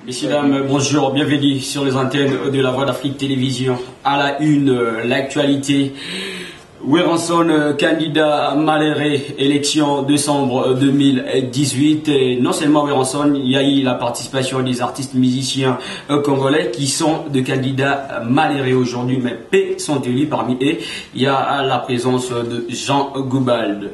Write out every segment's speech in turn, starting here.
Messieurs, dames, bonjour, bienvenue sur les antennes de la Voix d'Afrique Télévision. À la une, l'actualité. Werrason, candidat Maléré, élection décembre 2018. Et non seulement Werrason, il y a eu la participation des artistes musiciens congolais qui sont de candidats Maléré aujourd'hui, mais peu sont élus. Parmi eux, il y a la présence de Jean Goubald.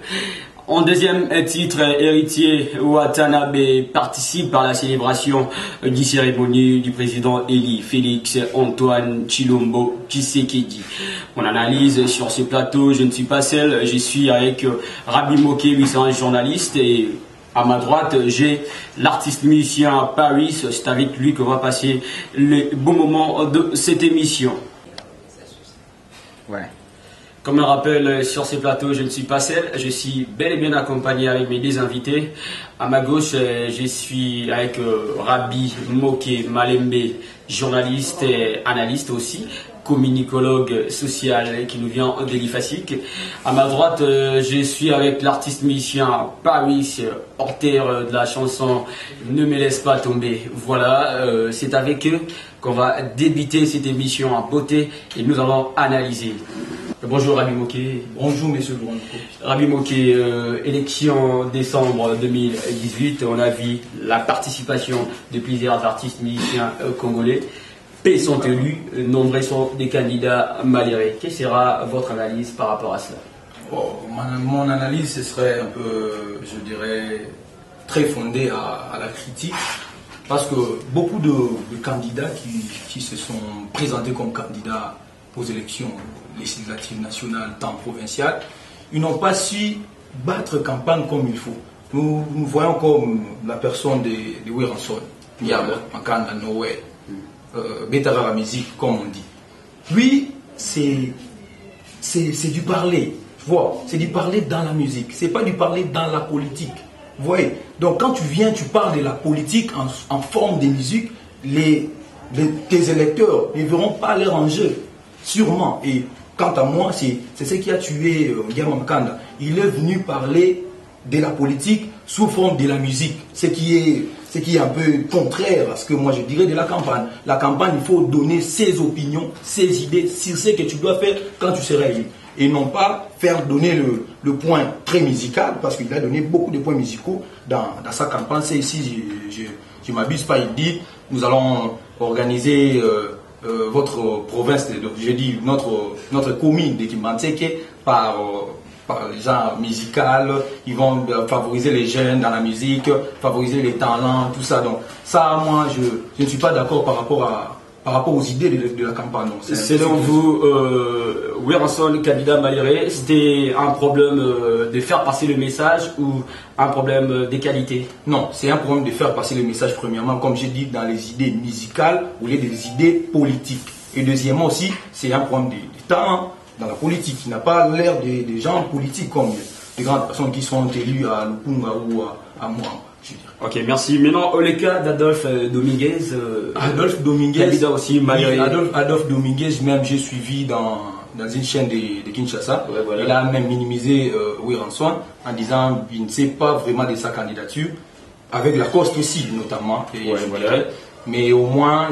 En deuxième titre, héritier Watanabe participe à la célébration du cérémonie du président élu Félix Antoine Tshilombo Tshisekedi. Mon analyse sur ce plateau, je ne suis pas seul, je suis avec Rabi Moké, lui c'est un journaliste, et à ma droite, j'ai l'artiste musicien Paris. C'est avec lui qu'on va passer les bons moments de cette émission. Ouais. Comme un rappel sur ces plateaux, je ne suis pas seul, je suis bel et bien accompagné avec mes deux invités. À ma gauche, je suis avec Rabi Moké Malembe, journaliste et analyste aussi, communicologue social qui nous vient de l'IFASIC. À ma droite, je suis avec l'artiste musicien Paris, porteur de la chanson Ne me laisse pas tomber. Voilà, c'est avec eux qu'on va débuter cette émission en beauté et nous allons analyser. Bonjour Rabi Moké. Bonjour Monsieur Branco. Rabi Moké, élection décembre 2018, on a vu la participation de plusieurs artistes musiciens congolais. Peu sont élus, nombreux sont des candidats malérés. Quelle sera votre analyse par rapport à cela? Mon analyse, ce serait un peu, je dirais, très fondée à la critique. Parce que beaucoup de candidats qui se sont présentés comme candidats aux élections législatives nationales, tant provinciales, ils n'ont pas su battre campagne comme il faut. Nous voyons comme la personne de Werrason, Yaba, Makanda, Noël, Betara la musique, comme on dit. Lui, c'est du parler, tu vois, c'est du parler dans la musique, c'est pas du parler dans la politique. Vous voyez, donc quand tu viens, tu parles de la politique en forme de musique, tes électeurs ne verront pas leur enjeu, sûrement. Et quant à moi, c'est ce qui a tué Yama Makanda. Il est venu parler de la politique sous forme de la musique, ce qui est un peu contraire à ce que moi je dirais de la campagne. La campagne, il faut donner ses opinions, ses idées sur ce que tu dois faire quand tu seras élu. Et non pas faire donner le point très musical, parce qu'il a donné beaucoup de points musicaux dans sa campagne. C'est ici, je ne m'abuse pas, il dit, nous allons organiser votre province, j'ai dit notre commune de Kimbantseke par les gens musicaux, ils vont favoriser les jeunes dans la musique, favoriser les talents, tout ça. Donc ça, moi, je ne suis pas d'accord par rapport aux idées de la campagne. Selon vous, Werrason, candidat maléré, c'était un problème de faire passer le message ou un problème de qualité? Non, c'est un problème de faire passer le message premièrement, comme j'ai dit, dans les idées musicales ou les idées politiques. Et deuxièmement aussi, c'est un problème de talent dans la politique. Il n'a pas l'air des gens politiques comme les grandes personnes qui sont élues à Lupunga ou à moi. Ok, merci. Maintenant, le cas d'Adolphe Dominguez. Adolphe Dominguez, candidat aussi malgré. Adolphe Dominguez, même j'ai suivi dans une chaîne de Kinshasa. Ouais, voilà. Il a même minimisé Werrason en disant qu'il ne sait pas vraiment de sa candidature, avec la Coste aussi notamment. Et voilà. Mais au moins,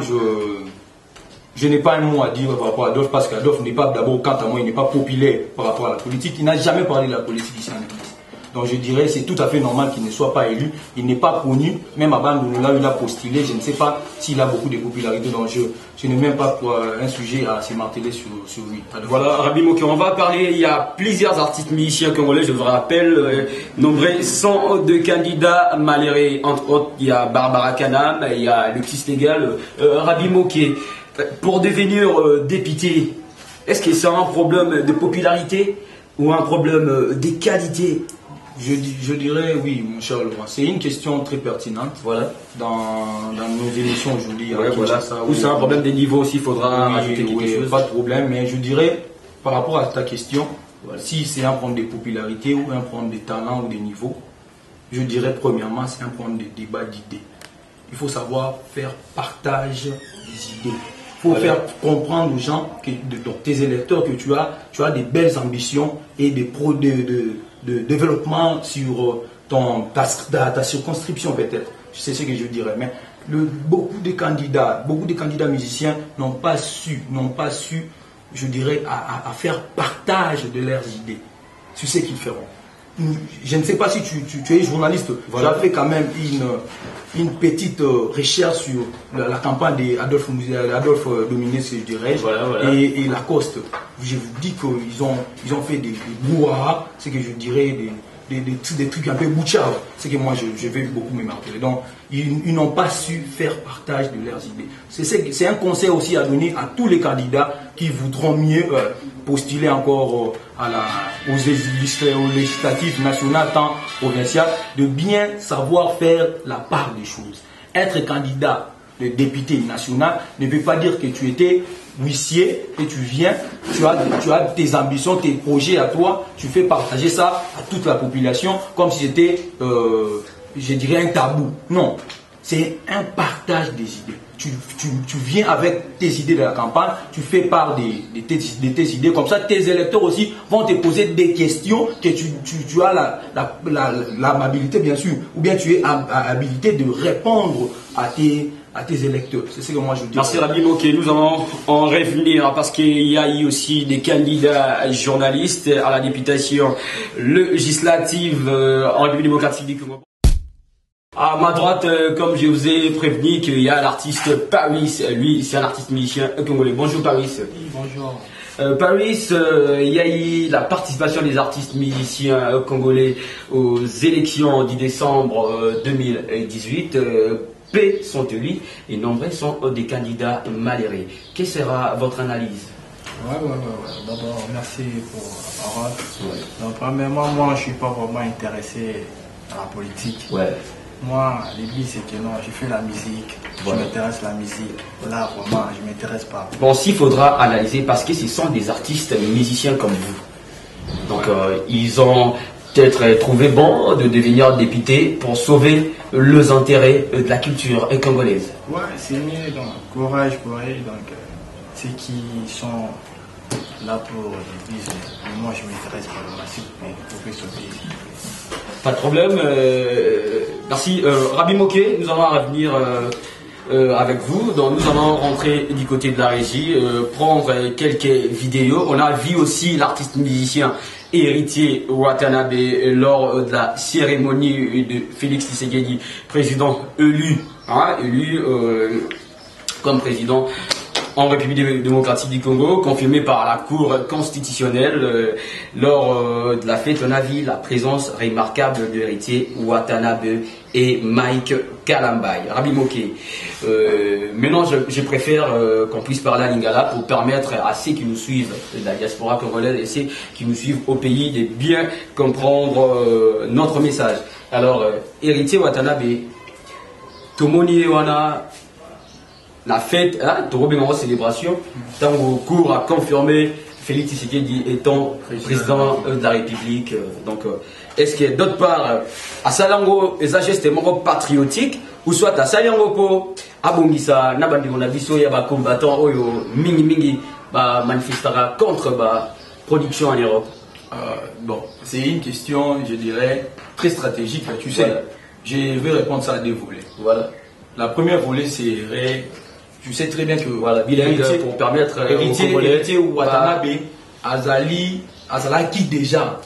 je n'ai pas un mot à dire par rapport à Adolphe, parce qu'Adolphe n'est pas, d'abord, quant à moi, il n'est pas populaire par rapport à la politique. Il n'a jamais parlé de la politique ici en Église. Donc je dirais c'est tout à fait normal qu'il ne soit pas élu. Il n'est pas connu, même à Bandounoula, il a postulé. Je ne sais pas s'il a beaucoup de popularité. Donc je n'ai même pas un sujet à se marteler sur lui. Voilà, Rabi Moké, on va parler. Il y a plusieurs artistes musiciens congolais, je vous rappelle. Nombreux sont de candidats malérés. Entre autres, il y a Barbara Kanam, il y a Luxis Légal. Rabi Moké, pour devenir député, est-ce que c'est un problème de popularité ou un problème de qualité? Je dirais oui, mon cher Laurent. C'est une question très pertinente. Voilà. Dans nos émissions aujourd'hui. Ouais, voilà. Ou c'est un problème des niveaux aussi, il faudra rajouter quelque chose. Pas de problème, mais je dirais, par rapport à ta question, voilà, si c'est un problème de popularité ou un problème de talent ou de niveau, je dirais premièrement, c'est un problème de débat d'idées. Il faut savoir faire partage des idées. Il faut faire comprendre aux gens, tes électeurs, que tu as des belles ambitions et de développement sur ta circonscription peut-être. C'est ce que je dirais. Mais beaucoup de candidats musiciens n'ont pas su, je dirais, à faire partage de leurs idées sur ce qu'ils feront. Je ne sais pas si tu es journaliste, voilà. J'ai fait quand même une petite recherche sur la campagne d'Adolphe Dominguez, je dirais, voilà. Et Lacoste. Je vous dis qu'ils ont fait des brouhahas, c'est que je dirais des trucs un peu bouchards, c'est que moi je vais beaucoup me marteler. Donc ils n'ont pas su faire partage de leurs idées. C'est un conseil aussi à donner à tous les candidats qui voudront mieux postuler encore aux législatives nationales, tant provinciales, de bien savoir faire la part des choses. Être candidat de député national ne veut pas dire que tu étais huissier et tu viens, tu as tes ambitions, tes projets à toi, tu fais partager ça à toute la population comme si c'était, je dirais, un tabou. Non, c'est un partage des idées. Tu viens avec tes idées de la campagne, tu fais part de tes idées, comme ça tes électeurs aussi vont te poser des questions que tu as l'amabilité, bien sûr, ou bien tu es habilité de répondre à tes électeurs. C'est ce que moi je dis. Merci Rabbi Moké. Nous allons en revenir parce qu'il y a eu aussi des candidats journalistes à la députation législative en République démocratique du Congo. À ma droite, comme je vous ai prévenu, qu'il y a l'artiste Paris. Lui, c'est un artiste musicien congolais. Bonjour Paris. Oui, bonjour. Paris, il y a eu la participation des artistes musiciens congolais aux élections du décembre 2018. Peu sont élus et nombreux sont des candidats malheureux. Quelle sera votre analyse? Ouais. D'abord, merci pour la parole. Donc, premièrement, moi, je ne suis pas vraiment intéressé à la politique. Moi, l'idée, c'est que non, je fais la musique, je m'intéresse à la musique. Là, vraiment, je ne m'intéresse pas. Bon, s'il faudra analyser, parce que ce sont des artistes musiciens comme vous. Donc, ils ont peut-être trouvé bon de devenir députés pour sauver les intérêts de la culture congolaise. Ouais, c'est mieux, donc courage pour eux. Donc, ceux qui sont là pour le business. Moi, je m'intéresse pas vraiment, s'il vous plaît, pour que sauver. Pas de problème. Merci. Rabbi Moké, nous allons revenir avec vous. Donc, nous allons rentrer du côté de la régie, prendre quelques vidéos. On a vu aussi l'artiste musicien Héritier Watanabe lors de la cérémonie de Félix Tshisekedi, président élu comme président en République démocratique du Congo, confirmé par la Cour constitutionnelle. Lors de la fête, on a vu la présence remarquable de Héritier Watanabe et Mike Kalambai. Rabbi Moké, maintenant je préfère qu'on puisse parler à Lingala pour permettre à ceux qui nous suivent de la diaspora congolaise et ceux qui nous suivent au pays de bien comprendre notre message. Alors, Héritier Watanabe, Tomoni Wana, la fête, la célébration, tant au cours a confirmé Félix Tshisekedi étant président de la République. Donc, est-ce que d'autre part, à Salango, les gestes patriotiques, ou soit à Salango po, à Bongisa, Nabandi Monabiso, il y a des combattants, mingi, manifestera contre la production en Europe? Bon, c'est une question, je dirais, très stratégique. Tu sais, je vais répondre ça à deux volets. Voilà. La première volet serait, tu sais très bien que bilingue pour permettre Héritier ou Watanabe, Azalaki déjà,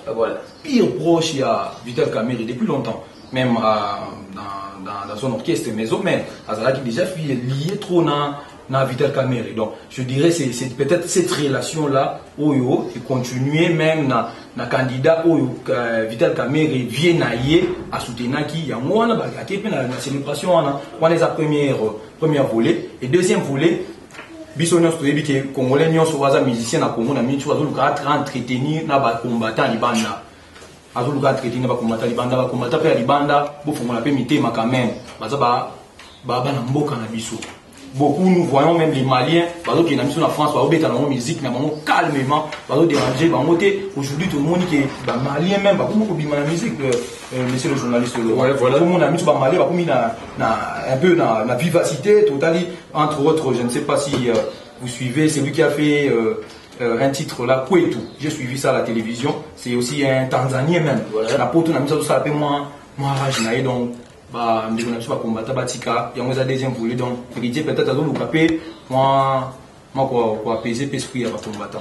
pire proche à Vital Kamerhe depuis longtemps, même dans son orchestre maison, mais Azalaki déjà lié trop dans Vital Kamerhe. Donc je dirais c'est peut-être cette relation là Oyo et continuer même na candidat Oyo Vital Kamerhe vient à soutenir qui y a moi na la célébration on les première volet et deuxième volet biso nyonso toyebi ke congolais nyonso baza musicien na Congo na mintu azoluka entretenir na ba combattant libanda azoluka entretenir na ba combattant pe libanda bofongola pe mitema quand même baza ba na mboka na biso. Beaucoup nous voyons même les Maliens, qui sont en France, qui sont en musique, calmement, déranger. Aujourd'hui, tout le monde qui est Malien même, qui la musique, monsieur le journaliste. Tout le monde a mis sur Malien, un peu la vivacité totale. Entre autres, je ne sais pas si vous suivez, c'est lui qui a fait un titre là, Kwetu. J'ai suivi ça à la télévision. C'est aussi un Tanzanien même. La pote, on a mis ça, ça s'appelle moi, donc. bah ndeko na biso ba combattant batika yango za deuxième volet donc héritier peut-être azo luka pe moi ko apaiser esprit ya ba combattant.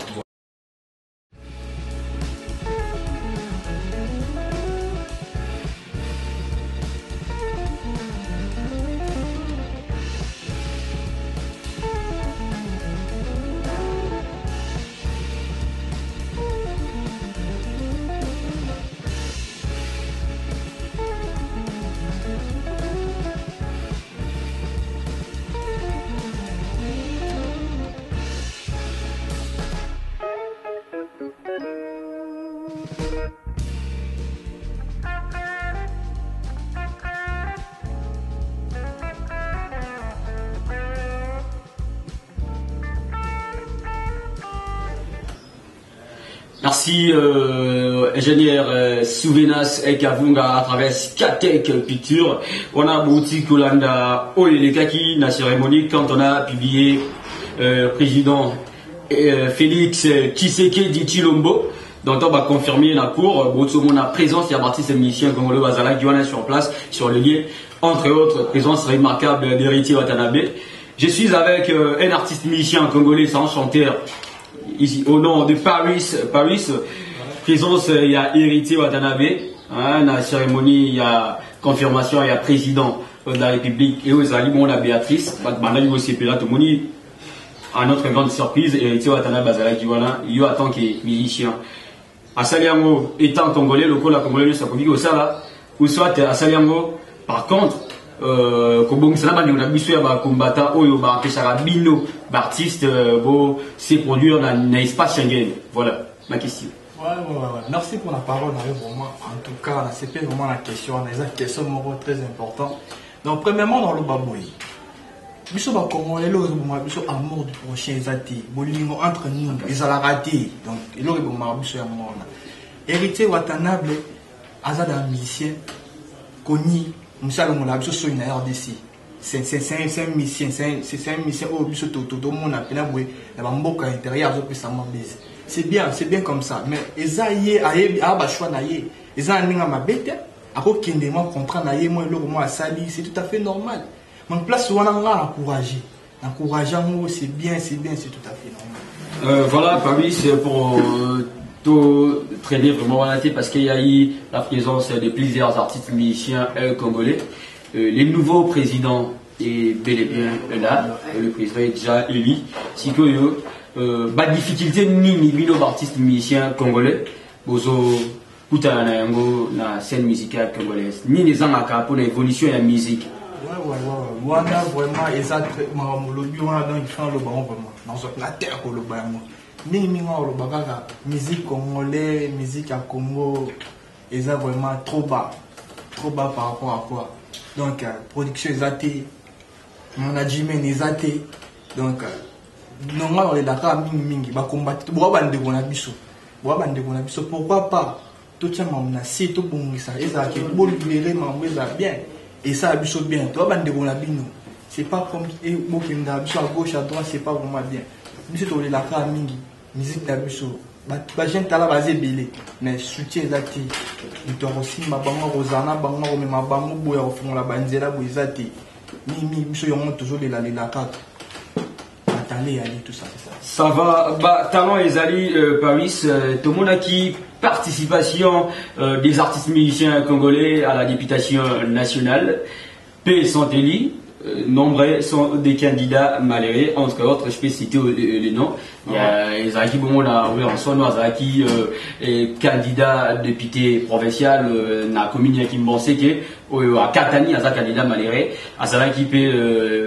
Merci ingénieur Souvenas et Kavunga à travers Skatek Picture. On a Bouti Kolanda Oyelekaki la cérémonie quand on a publié président Félix Tshisekedi Tshilombo dont on va confirmer la cour. Botsomona présence, il y a parti cette mission Congolais Bazala qui est sur place sur le lien entre autres présence remarquable d'Héritier Watanabe. Je suis avec un artiste musicien congolais sans chanteur. Ici, au nom de Paris, présence, il y a Héritier Watanabe, hein, la cérémonie, il y a confirmation, il y a président de la République, et aux alliés, bon, la Béatrice, à notre grande surprise, Héritier Watanabe, il y a tant que musicien. À Saliango, étant congolais, le col congolais, ça peut au Sala, ou soit à Saliango, par contre, combattant artiste c'est produire dans l'espace Schengen. Voilà ma question. Ouais. Merci pour la parole. Vraiment, en tout cas, c'est vraiment la question. On a une question très importante. Donc, premièrement, dans le Baboui, nous sommes congolais, nous sommes amour du prochain entre nous, ils ont raté. Donc, il aurait mort. Héritier Watanabe, Azad un musicien, connu. C'est un musicien, c'est bien comme ça. Mais c'est tout à fait normal. Donc place où on a encouragé, c'est bien, c'est tout à fait normal. Voilà, Paris, c'est pour tout traîner vraiment relaté parce qu'il y a eu la présence de plusieurs artistes musiciens congolais. Les nouveaux présidents est bel et bien là, le président est déjà élu. Si que pas de difficulté ni nos artistes musiciens congolais, bozo kuta na yango na scène musicale congolaise, ni les amaka pour l'évolution de la musique. Ouais. Rwanda vraiment exact lobby on a dans il fait le bon vraiment. Dans la terre pour le bain. Musique congolaise, musique à Congo, est vraiment trop bas par rapport à quoi. Donc, production est management est donc, non, on est d'accord, pourquoi pas tout ça, si tout bon, ça, bien, et ça, bien, c'est pas comme à gauche, à droite, c'est pas vraiment bien. Musique d'Abisso, gente là basé belé, mais soutien zati, nous te aussi ma bango Rosana, bango mais ma bango boya au fond la banzela boizati, mi biso yongo toujours de la carte, attendez aller tout ça c'est ça. Ça va, bah talent Ezali Paris, tout le monde a qui participation des artistes musiciens congolais à la députation nationale, P. Santelli. Nombreux sont des candidats malheureux, entre autres, je peux citer les noms. Il y a Ezaki Bomona, Ezaki candidat député provincial, dans la commune qui m'en sait que, à Katani, Azaki candidat malheureux, Azaki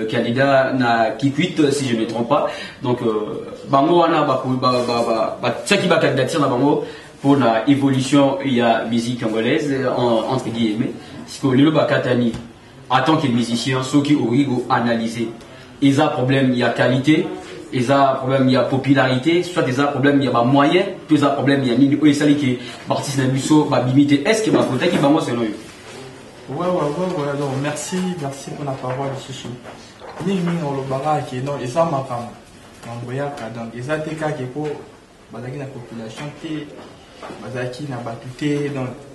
candidat na Kikwit, si je ne me trompe pas. Donc, Bango, qui va candidater dans Bango pour l'évolution, il y a musique congolaise, entre guillemets. C'est que le Katani, en tant que musicien, ceux qui ont analysé, ils ont problème, il y a qualité, ils ont problème, il y a popularité, soit ils ont problème, il y a moyen, ils ont problème, il y a ni ou ça qui partie d'un busso, va limiter. Est-ce que ma côté qui va moi c'est non? Ouais. Donc merci pour la parole ici. Ni on le barrage qui non, ils ont ma femme. Donc voyez donc ils ont des cas qui pour la population qui bazaki na batute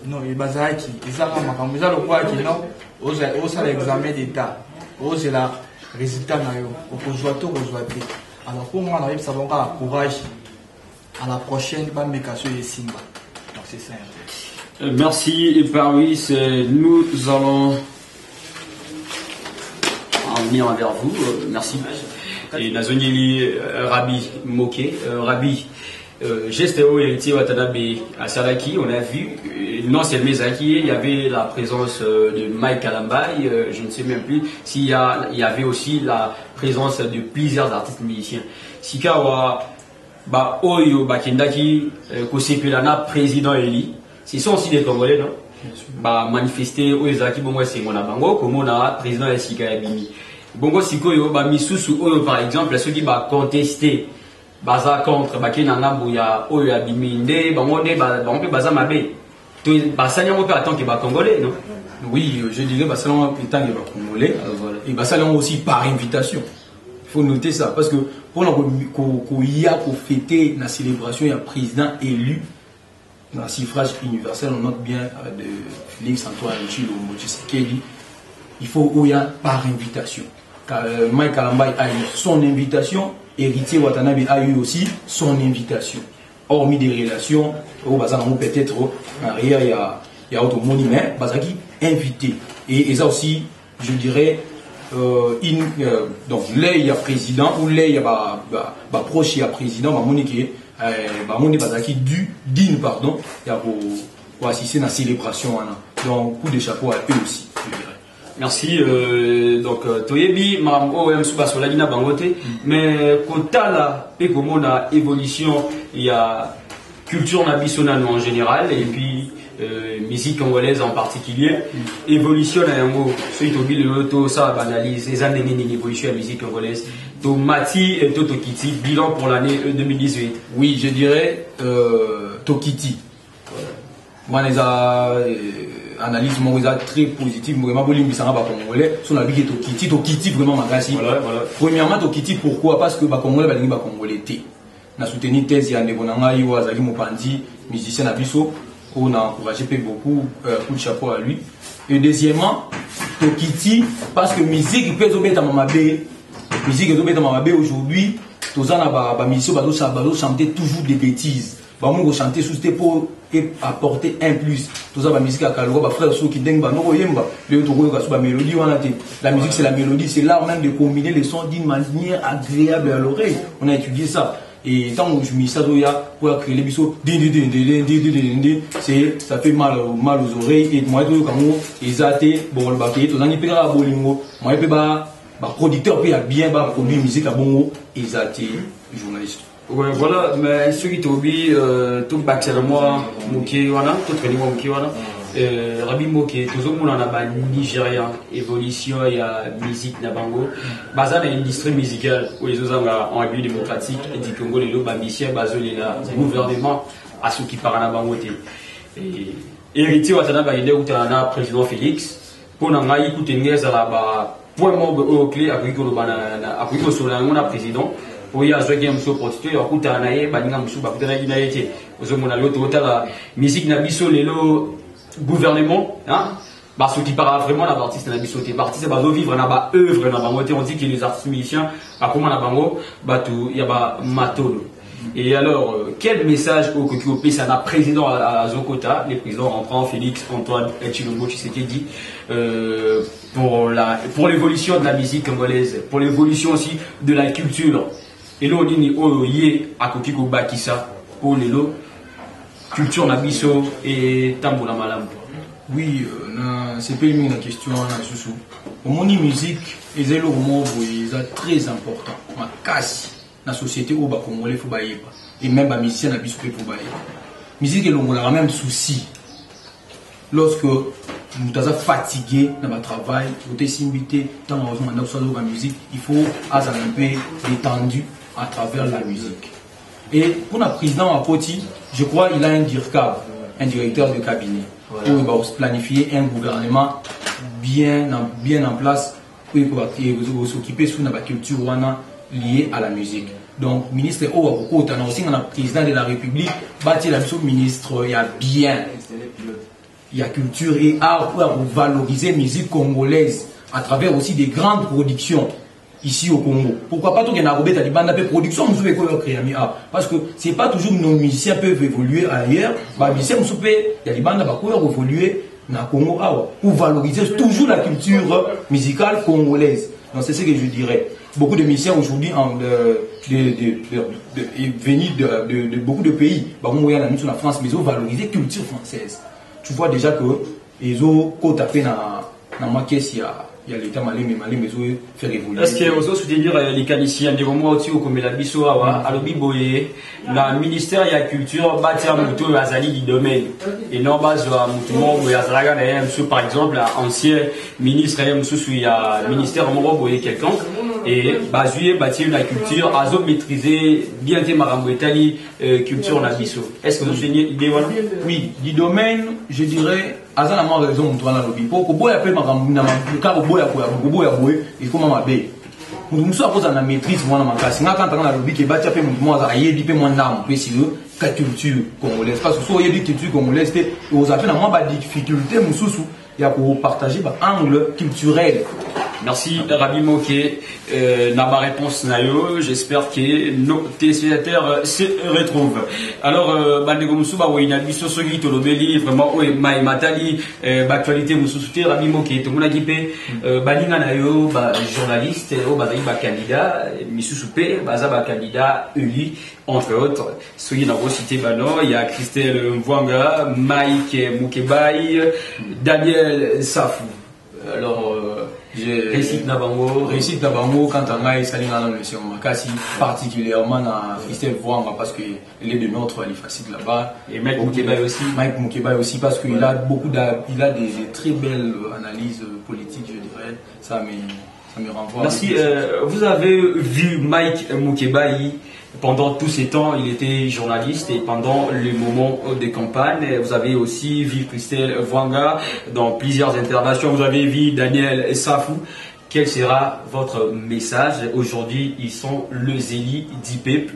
non bazaki ezanga makambo eza lokwa ki non osala examen d'état ozela résultat na yo okozwa to kozwa te. Alors pour moi na yebisa bango courage à la prochaine bamekasio esimba. Donc c'est ça. Merci et Paris, nous allons en venir vers vous. Merci. Et Nazonieli Rabi Moké, Rabi Gesteo héritier Watanabe à Salaki, on a vu, non c'est Mezaki, il y avait la présence de Mike Kalambai, je ne sais même plus s'il y avait aussi la présence de plusieurs artistes musiciens. Sikawa, ba Oyo Bakendaki, Kosepelana, président Eli, ce sont aussi des Congolais, non? Bah manifester Oyezaki, bon moi c'est mon abango, comme on a président Sika Yabimi. Bongo Sikoyo, ba Misusu Oyo par exemple, ceux qui va contester. Baza contre Bakenanga Bouya Oyo Abiminde, Bangonde, Bampe Baza Mabe. Basanya Mope attend que Congolais, non? Oui, je dirais Basanya étant que Congolais. Et Basanya aussi par invitation. Il faut noter ça. Parce que pour qu'on y a pour fêter la célébration, il y a un président élu dans le suffrage universel. On note bien de Félix Antoine Tshilombo Tshisekedi. Il faut Oya par invitation. Car Mike Kalambai a eu son invitation. Héritier Watanabe a eu aussi son invitation. Hormis des relations, peut-être en arrière il y a autre monde, mais Bazaki invité. Et ça aussi, je dirais, donc là il y a président, ou là il y a proche il y a président, Bazaki digne, pardon, il y a pour assister à la célébration. Donc coup de chapeau à eux aussi, je dirais. Merci. Donc, Toyebi, Madame OM Soubasolagina Bangote, mais quand la Pekomona évolution, il y a culture nabisonane en général, et puis musique congolaise en particulier, évolution à un mot, celui qui le loto, ça analyse, les années d'évolution à la musique congolaise. Donc, Mati et Tokiti, bilan pour l'année 2018. Oui, je dirais Tokiti. Moi, les analyse très positive, vraiment congolais sur la vie de Tokiti vraiment magasi. Premièrement Tokiti, pourquoi? Parce que congolais congolais na soutenu thèse ya ndebonanga yo azali mopandi musicien na biso, on a encouragé beaucoup, coup de chapeau à lui. Et deuxièmement Tokiti parce que musique peut obéta mamabe, musique obéta mamabe aujourd'hui, tous en ba musicien ba chanter toujours des bêtises. Nous chanter sous pour apporter un plus. Tout ça, la musique à Kaloro, frère Sou qui dengue, mélodie. La musique c'est la mélodie, c'est l'art même de combiner les sons d'une manière agréable à l'oreille. On a étudié ça. Et tant que je mis ça pour créer les bisous, ça fait mal aux oreilles. Et moi, quand ils athées, bon, le baquet, tout le monde peut à Bolingo. Moi, je peux producteur peut bien produire musique à Bongo. Ils athées, journalistes. Ouais, voilà, mais ceux qui t'ont dit, tout bâtir moi, Moké, voilà, tout traîner moi, Moké, voilà. Rabi Moké, tout le monde en a bas Nigeria, évolution, il y a musique, Nabango. Bazan a une industrie musicale, où ils ont en République démocratique, et du Congo, les lots, Bamissia, Bazolé, le gouvernement, à ceux qui parlent à Nabango. Héritier Watanabe, il est où tu as un président Félix, pour n'en avoir écouté une guerre à la point mort au clé, à Briko Solan, on a président. Oui, à ce game sur prostitué, à côté à naïe, baninga moussou, bakuta na inaïté. Aux hommes on a l'autre la musique na biso lelo gouvernement, hein. Parce qui parle vraiment la artiste na biso té artiste ba vivre na ba œuvre na bango té on dit que les artistes musiciens ba comment na bango ba tout y a ba matolo. Et alors quel message au Kokio ça na président à Zokota, les présidents rentrants Félix Antoine Tshilombo Tshisekedi pour l'évolution de la musique congolaise, pour l'évolution aussi de la culture. Et là, on dit que à Kokiko Bakissa, pour les lots, culture nabiso et tamboula malam. Oui, c'est pas une question. Au monde musique, les éléments sont très importants. Ma casse, la société au Congolais, faut bailler pas. Et même les musiciens nabiso faut bailler. Musique est le même souci. Lorsque nous sommes fatigués dans notre travail, nous sommes invités dans la musique, il faut être un peu détendu à travers la musique. Et pour le président Apoti, je crois qu'il a un directeur de cabinet, pour il va planifier un gouvernement bien en place pour s'occuper de la culture liée à la musique. Donc, ministre Oakoko, on a aussi un président de la République, bâti la ministre, il y a bien, il y a culture et art pour valoriser la musique congolaise à travers aussi des grandes productions ici au Congo. Pourquoi pas tout qu'il y a des bandes de production, parce que c'est pas toujours nos musiciens peuvent évoluer ailleurs, les musiciens, il y a des bandes qui peuvent évoluer au Congo pour valoriser toujours la culture musicale congolaise. Donc c'est ce que je dirais. Beaucoup de musiciens aujourd'hui venus de beaucoup de pays, la France, mais ils ont valorisé la culture française. Tu vois déjà que ils ont tapé dans ma caisse, il y a l'État malin, mais ils ont fait évoluer. Est-ce que vous avez soutenir les caniciens de moi aussi, comme la biso à l'obiboye, le ministère de la culture, bâtir muto azali du domaine. Et non, base à mutumo, ou azalaga, par exemple, ancien ministre, il y a ministère de quelqu'un, et basé bâtir la culture, azo maîtriser bien tes marambouetali, culture na biso. Est-ce que vous soutenez l'idée? Oui, du domaine, je dirais, azala ma raison, on a lobby. Pour que boy appelle marambouetali, il faut m'abaisser. Nous sommes à la maîtrise, moi, dans ma classe. Quand on a le but qui bat, tu moi, à y moins d'âme, puis si la culture congolaise. Parce que soit il y a des cultures congolaises, vous avez des difficultés, il y a pour partager un angle culturel. Merci Rabi Moké, na ma réponse nayo. J'espère que nos téléspectateurs se retrouvent. Alors, Bandego Moussouba, oui, il a mis sur ce guide Tolobeli, vraiment, oui, Maï Matali, actualité Moussouté, Rabi Moké, tout le monde a équipé, Balinga nayo, journaliste, candidat, Missousoupé, candidat, Uli, entre autres. Soyez dans vos cités, il y a Christelle Mvwanga, Mike Moukebaï, Daniel Safou. Alors, réussite Nabango, quand on a essayé dans le Sion Makassi, particulièrement à Christelle Mvwanga, parce qu'il est de notre facile là-bas. Et Mike Moukebaï aussi. Mike Moukebaï aussi, parce qu'il a il a des très belles analyses politiques, je dirais. Ça me renvoie. Merci. Vous avez vu Mike Moukebaï. Pendant tous ces temps, il était journaliste et pendant les moments de campagne, vous avez aussi vu Christelle Mvwanga dans plusieurs interventions. Vous avez vu Daniel Safou. Quel sera votre message? Aujourd'hui, ils sont les élites du peuple.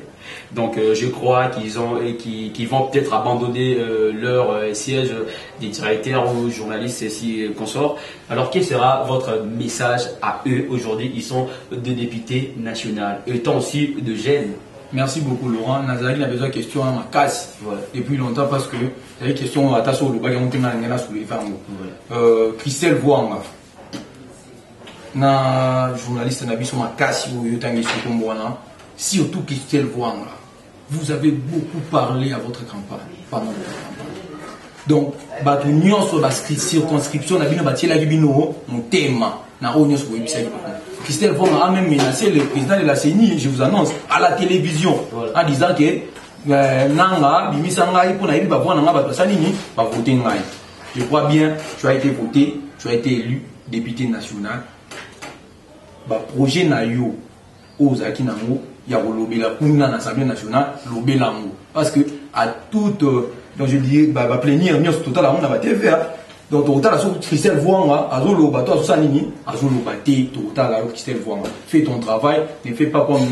Donc, je crois qu'ils vont peut-être abandonner leur siège des directeurs ou journalistes et si consorts. Alors, quel sera votre message à eux aujourd'hui? Ils sont des députés nationaux, étant aussi de jeunes. Merci beaucoup Laurent. Nazali a besoin de questions à ma casse depuis longtemps parce que il y a des questions à Tasso, le bagage sur les femmes. Christelle Mvwanga, na journaliste Nabi sur ma casse, surtout Christelle Mvwanga. Vous avez beaucoup parlé à votre campagne pendant votre campagne. Donc, l'union sur la circonscription, la mon thème, na union sur le Christelle Mvwanga a même menacé le président de la CENI, je vous annonce, à la télévision, en disant que Nanga, Bimisanga, pour naïbi, voter Ngai. Je crois bien, tu as été voté, tu as été élu député national. Projet Nayo, aux Akinango, il y a l'Obéla, pour l'Assemblée nationale, l'Obélango. Parce que à toute, donc je dis, plénière, nous, total, on a TV. Donc, total, Christelle Mvwanga, Azolo, toi, Sanini, Azolo, total, Christelle Mvwanga. Fais ton travail, ne fais pas comme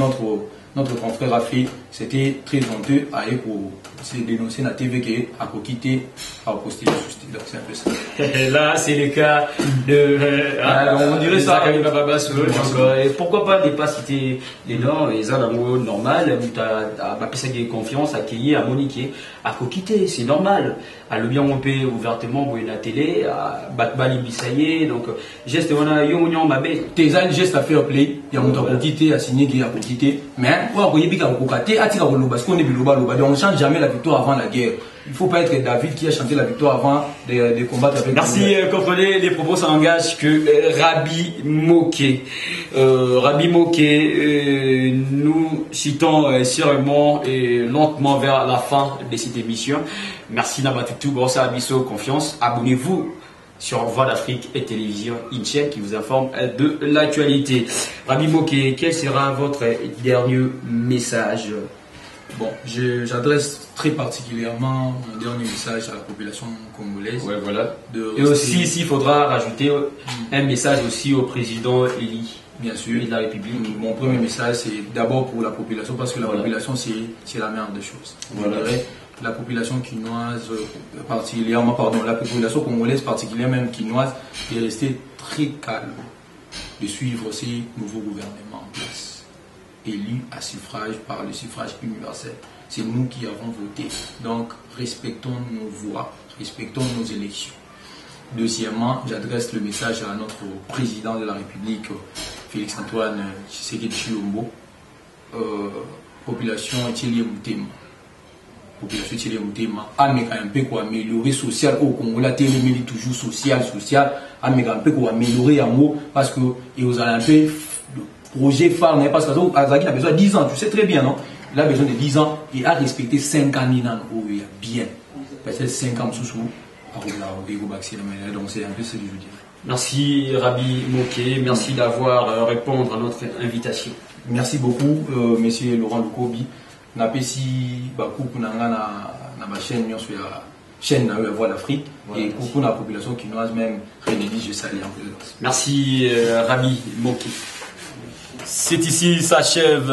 notre confrère a fait. C'était très honteux à pour se dénoncer la TV qui a quitté, à poster la justice. Donc, c'est un peu ça. Là, c'est le cas de. On dirait ça. Pourquoi pas ne pas citer les noms, les animaux normal, où tu as confiance, accueilli, à moniquer, à quitter, c'est normal. À le bien romper ouvertement, vous la télé, à Batbali Bissaye, donc, geste, on a yon mabé. Tes un geste à faire play, il y a mon quitter, à signer qui a quitté, mais, pour avoir on ne change jamais la victoire avant la guerre. Il ne faut pas être David qui a chanté la victoire avant de combattre avec. Merci, comprenez, les propos s'engagent que Rabi Moké. Rabi Moké, nous citons sûrement et lentement vers la fin de cette émission. Merci Nabatutu, Brossa Abisso, confiance. Abonnez-vous sur Voix d'Afrique et Télévision, une chaîne qui vous informe de l'actualité. Rabi Moké, quel sera votre dernier message? Bon, j'adresse très particulièrement mon dernier message à la population congolaise. Ouais, voilà. Et aussi, s'il faudra rajouter un message aussi au président Eli. Bien sûr. Et de la République. Mon premier message, c'est d'abord pour la population, parce que la population, c'est la merde des choses. Voilà. La population quinoise, particulièrement, la population congolaise, particulièrement même quinoise, est restée très calme de suivre ces nouveaux gouvernements en place, élus à suffrage par le suffrage universel. C'est nous qui avons voté. Donc, respectons nos voix, respectons nos élections. Deuxièmement, j'adresse le message à notre président de la République, Félix-Antoine Tshisekedi Tshilombo. Population Tchélie Moutema. Population Tchélie Moutema. Américain un peu quoi améliorer social au Congo. La télé mérite toujours social. Américain un peu quoi améliorer en mots parce que et aux Olympiques, le projet phare n'est parce que Azaki a besoin de 10 ans. Tu sais très bien, non? Il a besoin de 10 ans et a respecté 5 ans. Il y a bien. Peut-être 5 ans sous. Donc c'est un peu ce que je veux dire. Merci Rabi Moké, merci d'avoir répondu à notre invitation. Merci beaucoup, monsieur Laurent Lukobi. Napesi beaucoup na ma chaîne sur la chaîne La Voix d'Afrique et beaucoup de la population quinoise même Renédi, je salue en plus. Merci Rabi Moké. C'est ici s'achève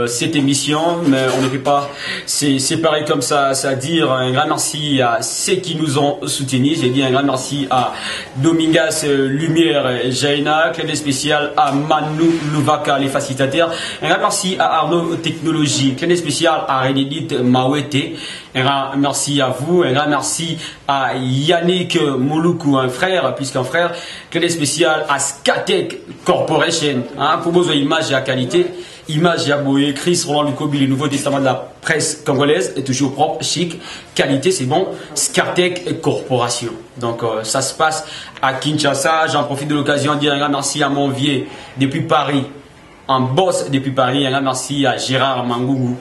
cette émission, mais on ne peut pas séparer comme ça, c'est à dire un grand merci à ceux qui nous ont soutenus. J'ai dit un grand merci à Domingas Lumière Jaina, clin d'œil spécial à Manu Louvaka, les facilitateurs. Un grand merci à Arnaud Technologie, clin d'œil spécial à Renedith Mawete. Un grand merci à vous, un grand merci à Yannick Mouloukou, un frère, puisqu'un frère, clin d'œil spécial à Skatec Corporation, pour vos images et à qualité, images et à Boé, Chris Roland Lukobi, le Nouveau Testament de la presse congolaise, est toujours propre, chic, qualité, c'est bon, Skatec Corporation. Donc ça se passe à Kinshasa. J'en profite de l'occasion de dire un grand merci à mon vieux depuis Paris, en boss depuis Paris, un grand merci à Gérard Mangougou,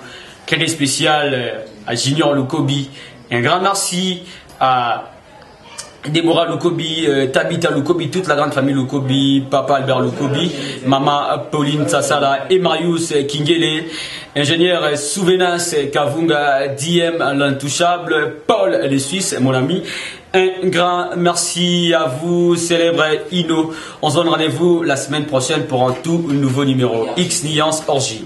clin d'œil spécial à Junior Lukobi, un grand merci à Déborah Lukobi, Tabitha Lukobi, toute la grande famille Lukobi, Papa Albert Lukobi, Maman Pauline Sassala et Marius Kingele, ingénieur Souvenas Kavunga, DM l'intouchable, Paul les Suisses, mon ami. Un grand merci à vous, célèbre Ino. On se donne rendez-vous la semaine prochaine pour un tout nouveau numéro X Nuance Orgie.